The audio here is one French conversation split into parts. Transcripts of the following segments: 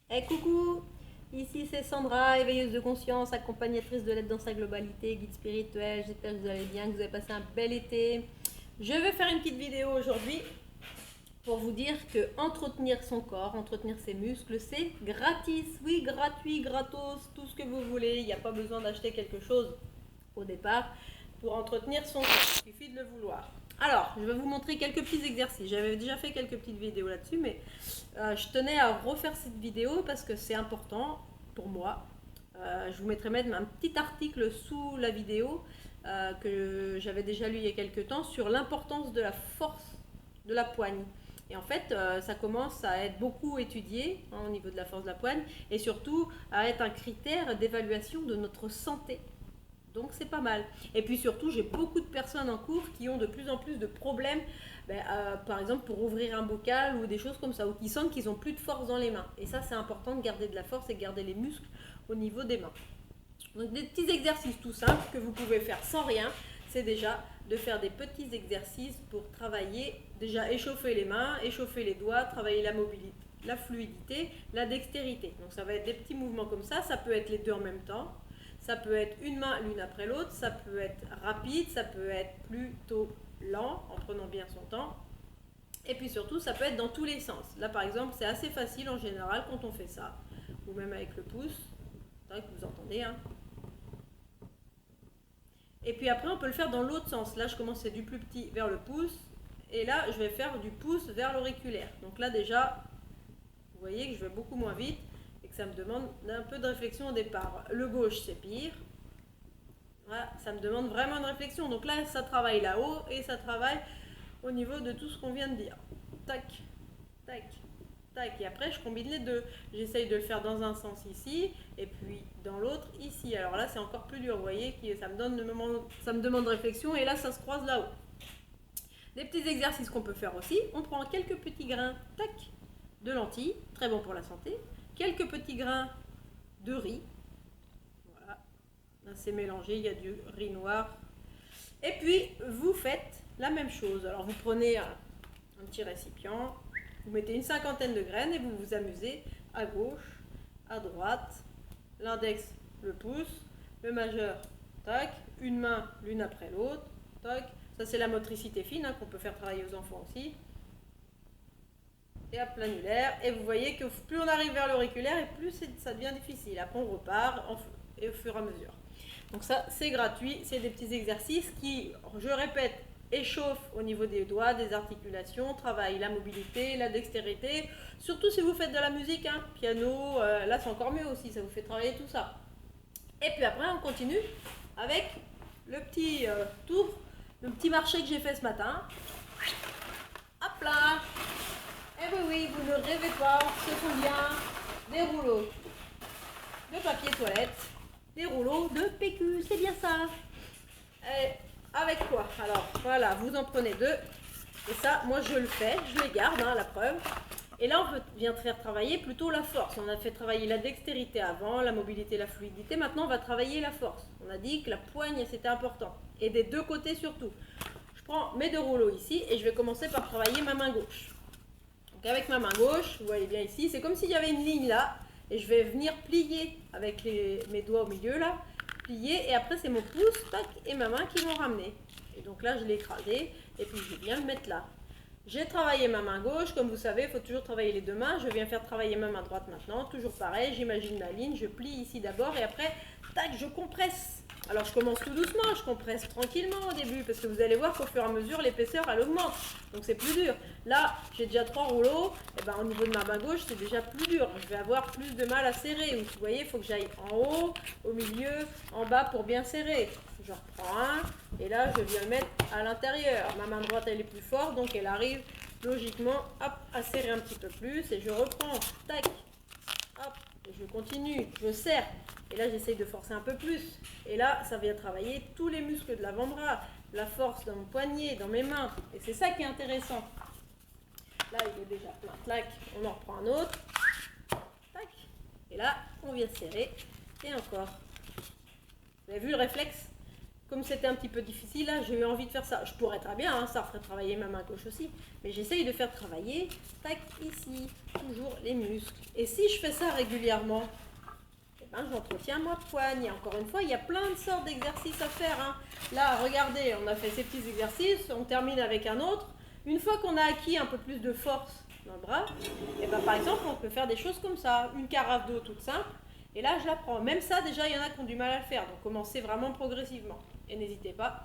Coucou, ici c'est Sandra, éveilleuse de conscience, accompagnatrice de l'aide dans sa globalité, guide spirituel. J'espère que vous allez bien, que vous avez passé un bel été. Je vais faire une petite vidéo aujourd'hui pour vous dire que entretenir son corps, entretenir ses muscles, c'est gratis. Oui, gratuit, gratos, tout ce que vous voulez. Il n'y a pas besoin d'acheter quelque chose au départ pour entretenir son corps. Il suffit de le vouloir. Alors, je vais vous montrer quelques petits exercices. J'avais déjà fait quelques petites vidéos là-dessus, mais je tenais à refaire cette vidéo parce que c'est important pour moi. Je vous mettrai même un petit article sous la vidéo que j'avais déjà lu il y a quelques temps sur l'importance de la force de la poigne. Et en fait, ça commence à être beaucoup étudié au niveau de la force de la poigne et surtout à être un critère d'évaluation de notre santé. Donc c'est pas mal. Et puis surtout, j'ai beaucoup de personnes en cours qui ont de plus en plus de problèmes, par exemple pour ouvrir un bocal ou des choses comme ça, ou qui sentent qu'ils n'ont plus de force dans les mains. Et ça, c'est important de garder de la force et de garder les muscles au niveau des mains. Donc des petits exercices tout simples que vous pouvez faire sans rien, c'est déjà de faire des petits exercices pour travailler, déjà échauffer les mains, échauffer les doigts, travailler la mobilité, la fluidité, la dextérité. Donc ça va être des petits mouvements comme ça peut être les deux en même temps. Ça peut être une main l'une après l'autre, ça peut être rapide, ça peut être plutôt lent en prenant bien son temps. Et puis surtout, ça peut être dans tous les sens. Là par exemple, c'est assez facile en général quand on fait ça, ou même avec le pouce. C'est vrai que vous entendez, hein. Et puis après, on peut le faire dans l'autre sens. Là, je commence du plus petit vers le pouce, et là, je vais faire du pouce vers l'auriculaire. Donc là déjà, vous voyez que je vais beaucoup moins vite et que ça me demande un peu de réflexion au départ. Le gauche, c'est pire. Voilà, ça me demande vraiment une réflexion. Donc là, ça travaille là-haut et ça travaille au niveau de tout ce qu'on vient de dire. Tac, tac, tac. Et après, je combine les deux. J'essaye de le faire dans un sens ici et puis dans l'autre ici. Alors là, c'est encore plus dur. Vous voyez, ça me demande réflexion et là, ça se croise là-haut. Des petits exercices qu'on peut faire aussi. On prend quelques petits grains, tac, de lentilles, très bon pour la santé. Quelques petits grains de riz. Là, c'est mélangé, il y a du riz noir. Et puis, vous faites la même chose. Alors, vous prenez un petit récipient, vous mettez une cinquantaine de graines et vous vous amusez à gauche, à droite, l'index, le pouce, le majeur, tac, une main l'une après l'autre, tac. Ça, c'est la motricité fine qu'on peut faire travailler aux enfants aussi. Et à l'annulaire. Et vous voyez que plus on arrive vers l'auriculaire et plus ça devient difficile. Après, on repart et au fur et à mesure. Donc ça, c'est gratuit, c'est des petits exercices qui, je répète, échauffent au niveau des doigts, des articulations, travaillent la mobilité, la dextérité. Surtout si vous faites de la musique, hein, piano, là c'est encore mieux aussi, ça vous fait travailler tout ça. Et puis après, on continue avec le petit tour, le petit marché que j'ai fait ce matin. Hop là! Et oui, vous ne rêvez pas, ce sont bien des rouleaux de papier toilette, des rouleaux de PQ, c'est bien ça. Et avec quoi? Alors voilà, vous en prenez deux. Et ça, moi je le fais, je les garde, hein, la preuve. Et là, on vient de faire travailler plutôt la force. On a fait travailler la dextérité avant, la mobilité, la fluidité. Maintenant, on va travailler la force. On a dit que la poigne, c'était important. Et des deux côtés surtout. Je prends mes deux rouleaux ici et je vais commencer par travailler ma main gauche. Donc avec ma main gauche, vous voyez bien ici, c'est comme s'il y avait une ligne là. Et je vais venir plier avec mes doigts au milieu là. Plier et après c'est mon pouce, tac, et ma main qui vont ramener. Et donc là, je l'ai écrasé et puis je viens le mettre là. J'ai travaillé ma main gauche, comme vous savez, il faut toujours travailler les deux mains. Je viens faire travailler ma main droite maintenant, toujours pareil, j'imagine ma ligne, je plie ici d'abord et après, tac, je compresse. Alors je commence tout doucement, je compresse tranquillement au début, parce que vous allez voir qu'au fur et à mesure, l'épaisseur, elle augmente. Donc c'est plus dur. Là, j'ai déjà 3 rouleaux, et ben, au niveau de ma main gauche, c'est déjà plus dur. Je vais avoir plus de mal à serrer. Vous voyez, il faut que j'aille en haut, au milieu, en bas pour bien serrer. Je reprends un, et là, je viens le mettre à l'intérieur. Ma main droite, elle est plus forte, donc elle arrive logiquement hop, à serrer un petit peu plus, et je reprends, tac, hop, et je continue, je serre. Et là, j'essaye de forcer un peu plus. Et là, ça vient travailler tous les muscles de l'avant-bras, la force dans mon poignet, dans mes mains. Et c'est ça qui est intéressant. Là, il est déjà plein. Tac, on en reprend un autre. Tac. Et là, on vient serrer. Et encore. Vous avez vu le réflexe? comme c'était un petit peu difficile, là, j'ai eu envie de faire ça. Je pourrais très bien, hein, ça ferait travailler ma main gauche aussi, mais j'essaye de faire travailler, tac, ici, toujours les muscles. Et si je fais ça régulièrement, eh ben, j'entretiens ma poigne. Et encore une fois, il y a plein de sortes d'exercices à faire, hein. Là, regardez, on a fait ces petits exercices, on termine avec un autre. Une fois qu'on a acquis un peu plus de force dans le bras, et ben, par exemple, on peut faire des choses comme ça. Une carafe d'eau toute simple, et là, je la prends. Même ça, déjà, il y en a qui ont du mal à le faire, donc commencez vraiment progressivement. Et n'hésitez pas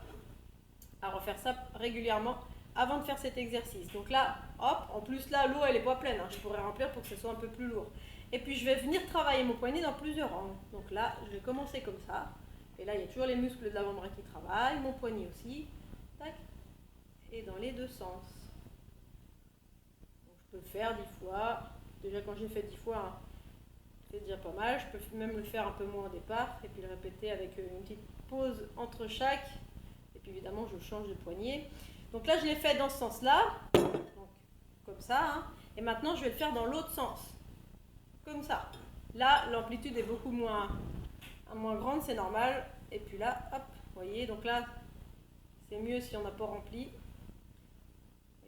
à refaire ça régulièrement avant de faire cet exercice. Donc là, hop, en plus là, l'eau, elle n'est pas pleine, hein. Je pourrais remplir pour que ce soit un peu plus lourd. Et puis, je vais venir travailler mon poignet dans plusieurs angles. Donc là, je vais commencer comme ça. Et là, il y a toujours les muscles de l'avant-bras qui travaillent, mon poignet aussi. Tac. Et dans les deux sens. Donc, je peux faire 10 fois. Déjà, quand j'ai fait 10 fois, hein, c'est déjà pas mal. Je peux même le faire un peu moins au départ. Et puis le répéter avec une petite pause entre chaque. Et puis évidemment, je change de poignet. Donc là, je l'ai fait dans ce sens-là. Donc, comme ça. Hein. Et maintenant, je vais le faire dans l'autre sens. Comme ça. Là, l'amplitude est beaucoup moins grande, c'est normal. Et puis là, hop, vous voyez, donc là, c'est mieux si on n'a pas rempli.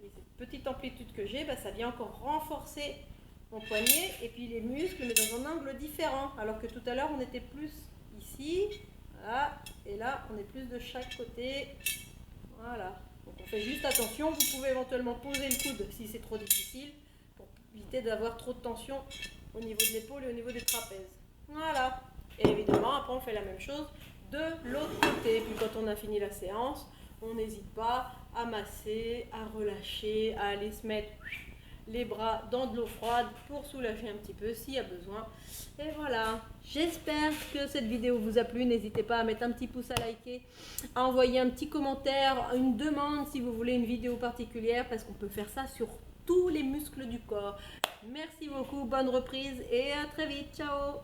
Et cette petite amplitude que j'ai, bah, ça vient encore renforcer mon poignet et puis les muscles, mais dans un angle différent. Alors que tout à l'heure, on était plus ici, voilà, et là, on est plus de chaque côté. Voilà. Donc on fait juste attention, vous pouvez éventuellement poser le coude si c'est trop difficile, pour éviter d'avoir trop de tension au niveau de l'épaule et au niveau des trapèzes. Voilà. Et évidemment, après on fait la même chose de l'autre côté. Puis quand on a fini la séance, on n'hésite pas à masser, à relâcher, à aller se mettre les bras dans de l'eau froide pour soulager un petit peu s'il y a besoin. Et voilà, j'espère que cette vidéo vous a plu. N'hésitez pas à mettre un petit pouce à liker, à envoyer un petit commentaire, une demande si vous voulez une vidéo particulière, parce qu'on peut faire ça sur tous les muscles du corps. Merci beaucoup, bonne reprise et à très vite, ciao.